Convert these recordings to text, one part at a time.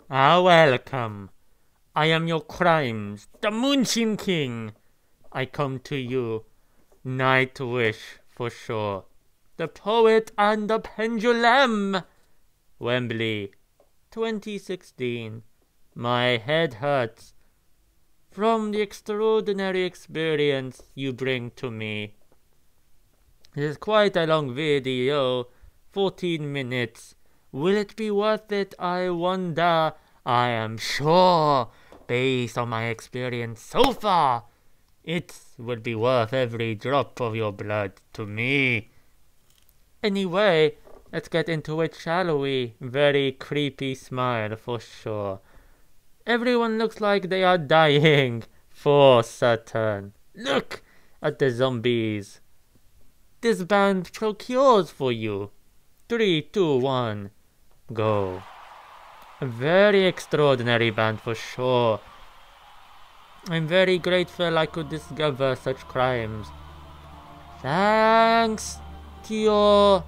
Ah, welcome. I am your crimes, the Moonsheen King. I come to you, Nightwish for sure. The poet and the Pendulem. Wembley, 2016. My head hurts from the extraordinary experience you bring to me. It is quite a long video, 14 minutes. Will it be worth it, I wonder? I am sure, based on my experience so far, it will be worth every drop of your blood to me. Anyway, let's get into it, shall we? Very creepy smile for sure. Everyone looks like they are dying, for certain. Look at the zombies. This band procures for you. 3, 2, 1, go. A very extraordinary band for sure. I'm very grateful I could discover such crimes. Thanks to your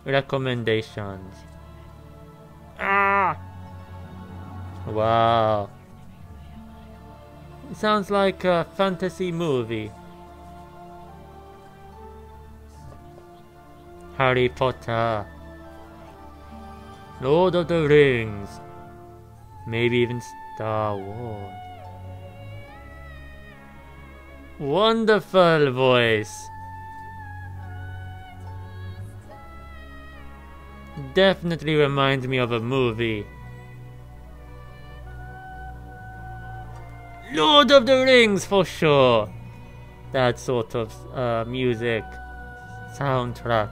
recommendations. Ah! Wow. It sounds like a fantasy movie. Harry Potter, Lord of the Rings, maybe even Star Wars. Wonderful voice. Definitely reminds me of a movie. Lord of the Rings for sure. That sort of music, soundtrack.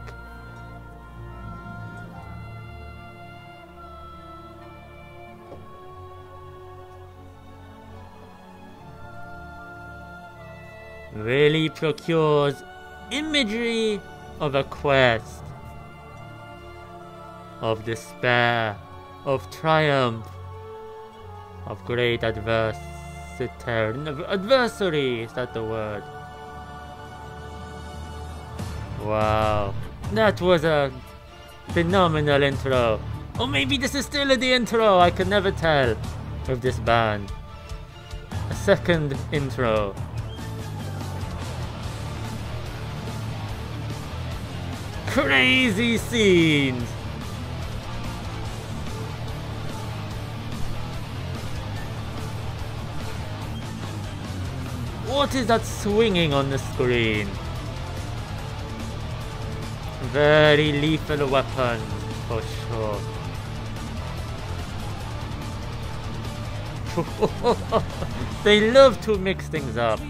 Really procures imagery of a quest, of despair, of triumph, of great adversity. Adversary, is that the word? Wow, that was a phenomenal intro. Or maybe this is still the intro, I can never tell with this band. A second intro. Crazy scenes! What is that swinging on the screen? Very lethal weapons, for sure. They love to mix things up.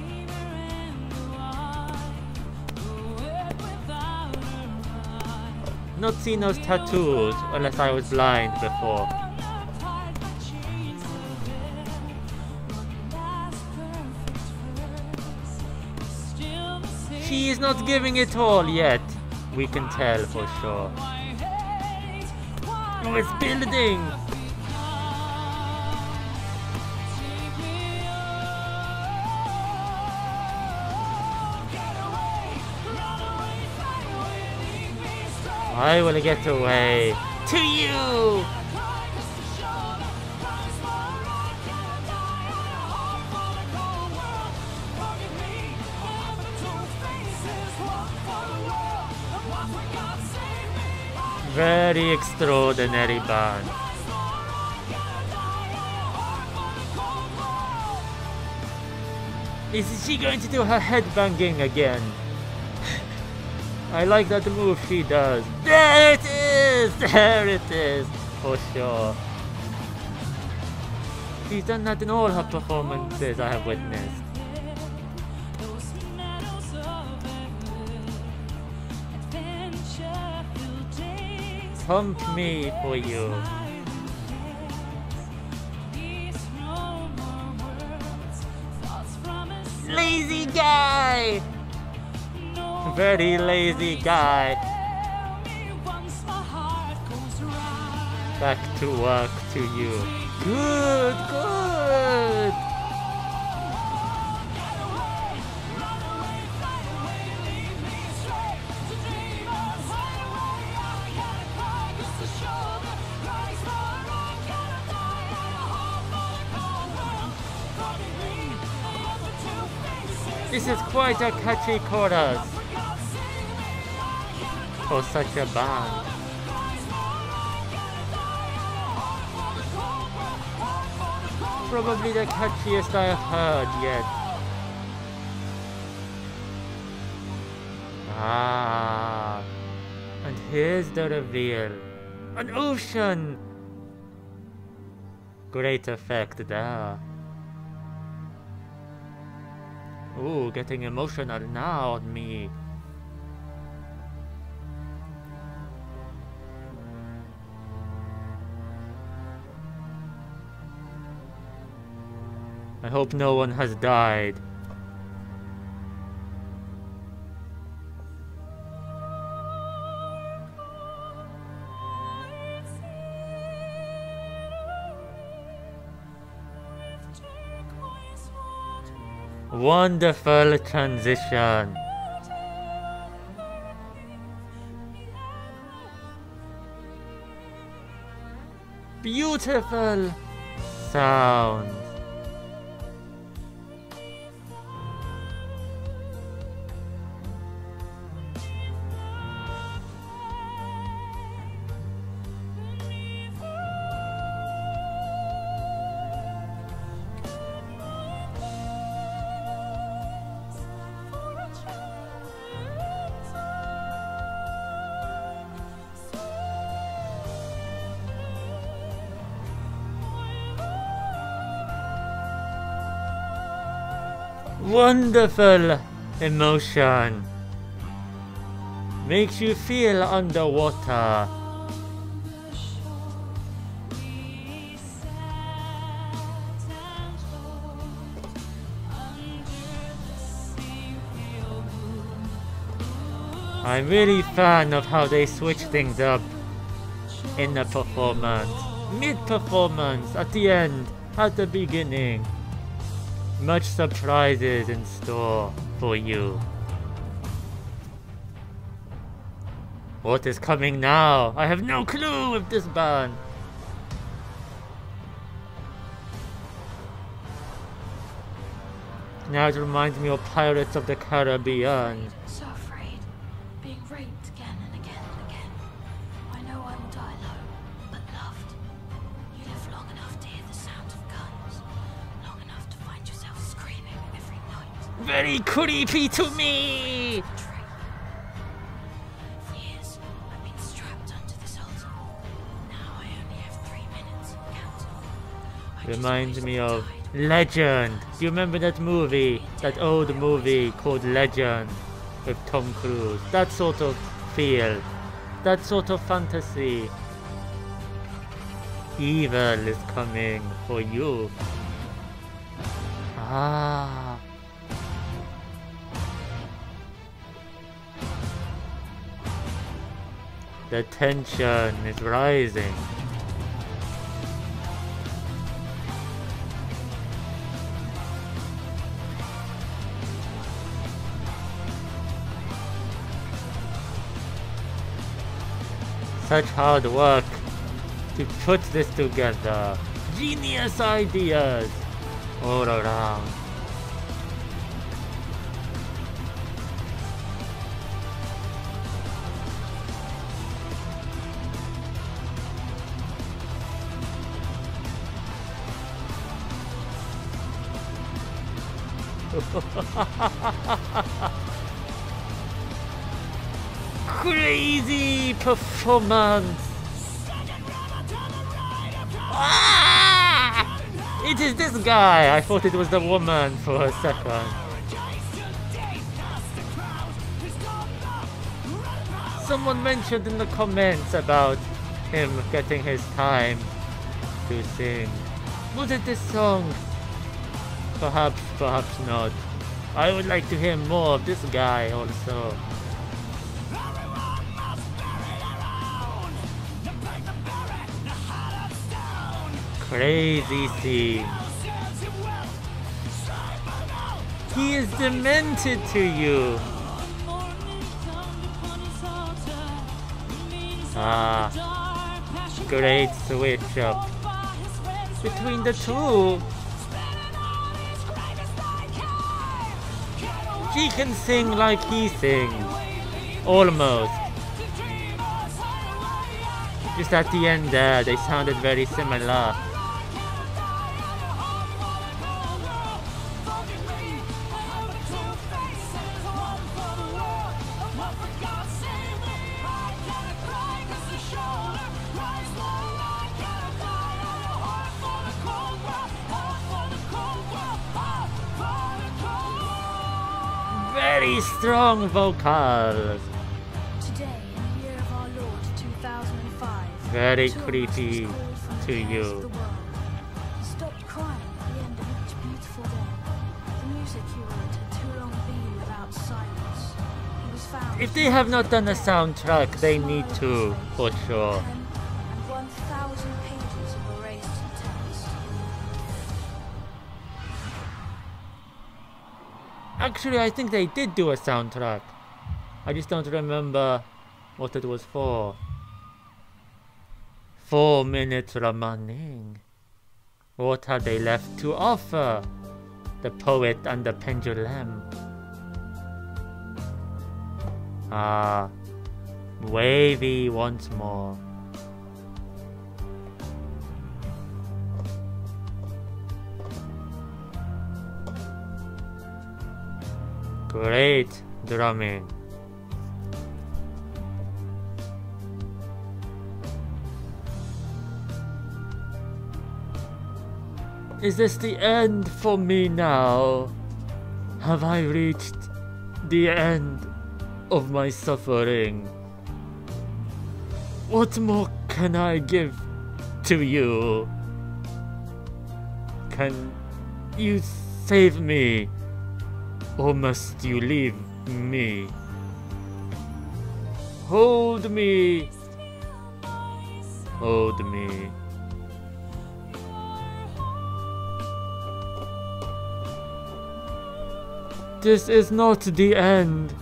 Not seen those tattoos unless I was blind before. She is not giving it all yet, we can tell for sure. Oh, it's building! I will get away to you! Very extraordinary band. Is she going to do her headbanging again? I like that move she does. There it is! There it is! For sure. She's done that in all her performances I have witnessed. Pump me for you. Lazy guy! Very lazy guy. Back to work to you. Good, good! This is quite a catchy chorus for such a band. Probably the catchiest I've heard yet. Ah, and here's the reveal. An ocean! Great effect there. Ooh, getting emotional now on me. I hope no one has died. Wonderful transition. Beautiful sound. Wonderful emotion. Makes you feel underwater. I'm really a fan of how they switch things up in the performance. Mid-performance, at the end, at the beginning. Much surprises in store for you. What is coming now? I have no clue with this band. Now it reminds me of Pirates of the Caribbean. So afraid, being raped again and again and again. I know I will die alone, but loved. You live long enough to hear the sound of guns, long enough to find yourself screaming every night. Very creepy to me! For years, I've been strapped onto this altar. Now I only have 3 minutes counting. Reminds me of Legend. Do you remember that movie? That old movie called Legend with Tom Cruise? That sort of feel. That sort of fantasy. Evil is coming for you. Ah. The tension is rising. Such hard work to put this together. Genius ideas all around. Crazy performance! Ah! It is this guy! I thought it was the woman for a second. Someone mentioned in the comments about him getting his time to sing. Was it this song? Perhaps, perhaps not. I would like to hear more of this guy also. Crazy scene. He is demented to you. Ah, great switch up between the two. She can sing like he sings. Almost. Just at the end there, they sounded very similar. Very strong vocals. Today, in the year of our Lord 2005, Very two of us creepy was called from to the ends you. of the world. He stopped crying at the end of each beautiful day. The music he wrote had too long been without silence. He was found. If they have not done a soundtrack, they need to, for sure. 10 and 1,000 pages of erased text. Actually, I think they did do a soundtrack. I just don't remember what it was for. 4 minutes remaining. What have they left to offer? The poet and the pendulum. Ah, wavy once more. Great drumming. Is this the end for me now? Have I reached the end of my suffering? What more can I give to you? Can you save me? Or must you leave me? Hold me. Hold me. This is not the end.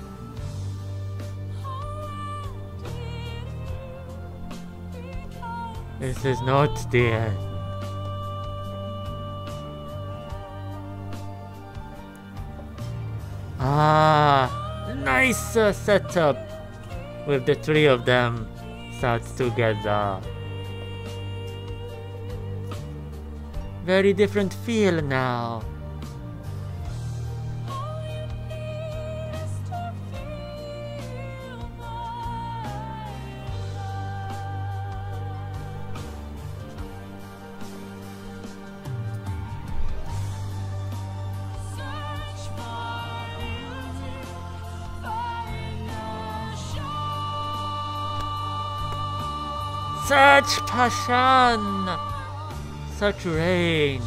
This is not the end. Ah, nice setup with the three of them sat together. Very different feel now. Such passion, such range.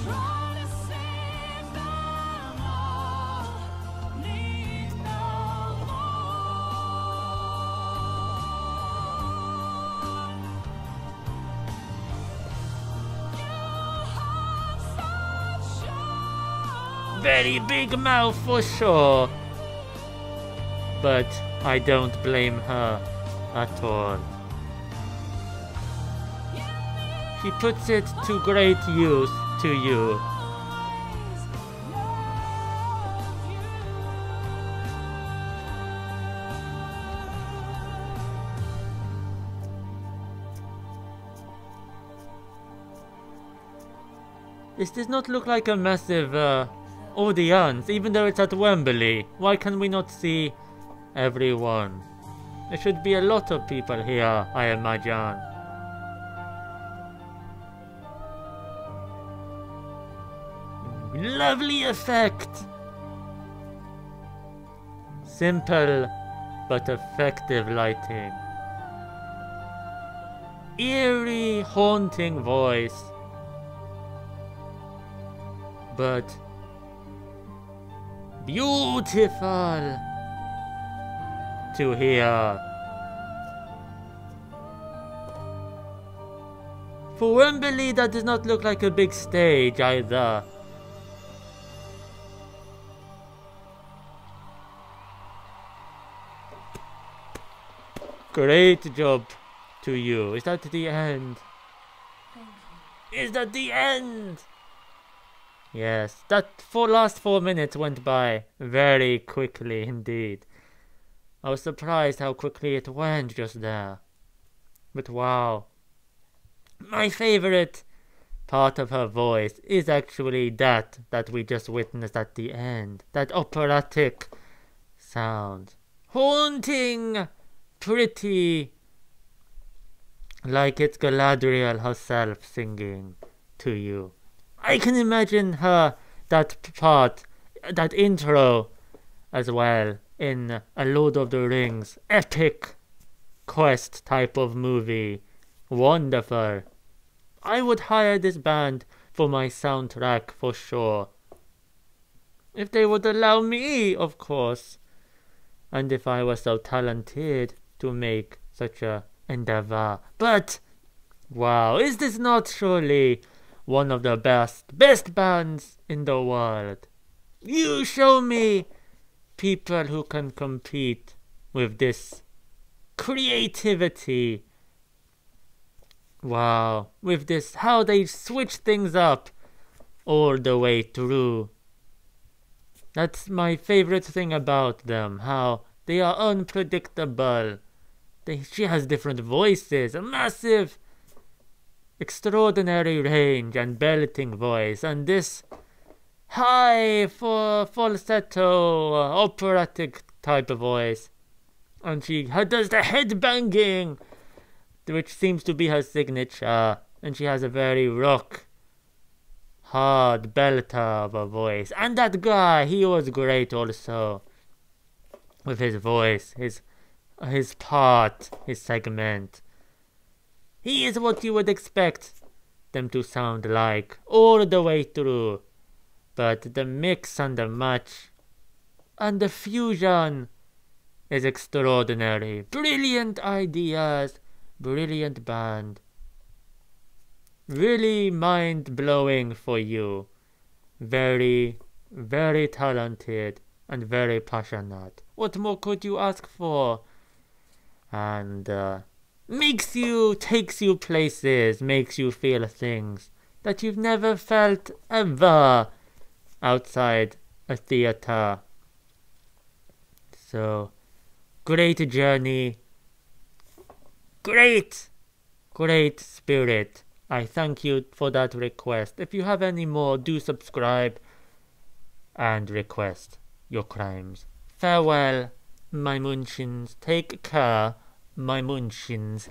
Very big mouth for sure, but I don't blame her at all. She puts it to great use to you. This does not look like a massive audience, even though it's at Wembley. Why can we not see everyone? There should be a lot of people here, I imagine. Lovely effect! Simple but effective lighting. Eerie, haunting voice. But beautiful to hear. For Wembley, that does not look like a big stage either. Great job to you. Is that the end? Thank you. Is that the end? Yes, that last 4 minutes went by very quickly indeed. I was surprised how quickly it went just there. But wow. My favorite part of her voice is actually that we just witnessed at the end. That operatic sound. Haunting! Pretty. Like it's Galadriel herself singing to you. I can imagine her, that part, that intro as well, in a Lord of the Rings epic quest type of movie. Wonderful. I would hire this band for my soundtrack for sure. If they would allow me, of course. And if I was so talented to make such a endeavor. But, wow, is this not surely one of the best bands in the world? You show me people who can compete with this creativity. Wow, with this, how they switch things up all the way through. That's my favorite thing about them, how they are unpredictable. She has different voices, a massive, extraordinary range and belting voice, and this high for falsetto, operatic type of voice. And she does the head banging, which seems to be her signature, and she has a very rock, hard belter of a voice. And that guy, he was great also, with his voice, his part, his segment. He is what you would expect them to sound like all the way through. But the mix and the match and the fusion is extraordinary. Brilliant ideas, brilliant band. Really mind-blowing for you. Very, very talented and very passionate. What more could you ask for? And takes you places, makes you feel things that you've never felt ever outside a theater. So, great journey, great spirit. I thank you for that request. If you have any more, do subscribe and request your crimes. Farewell, my munchins. Take care, my munchins.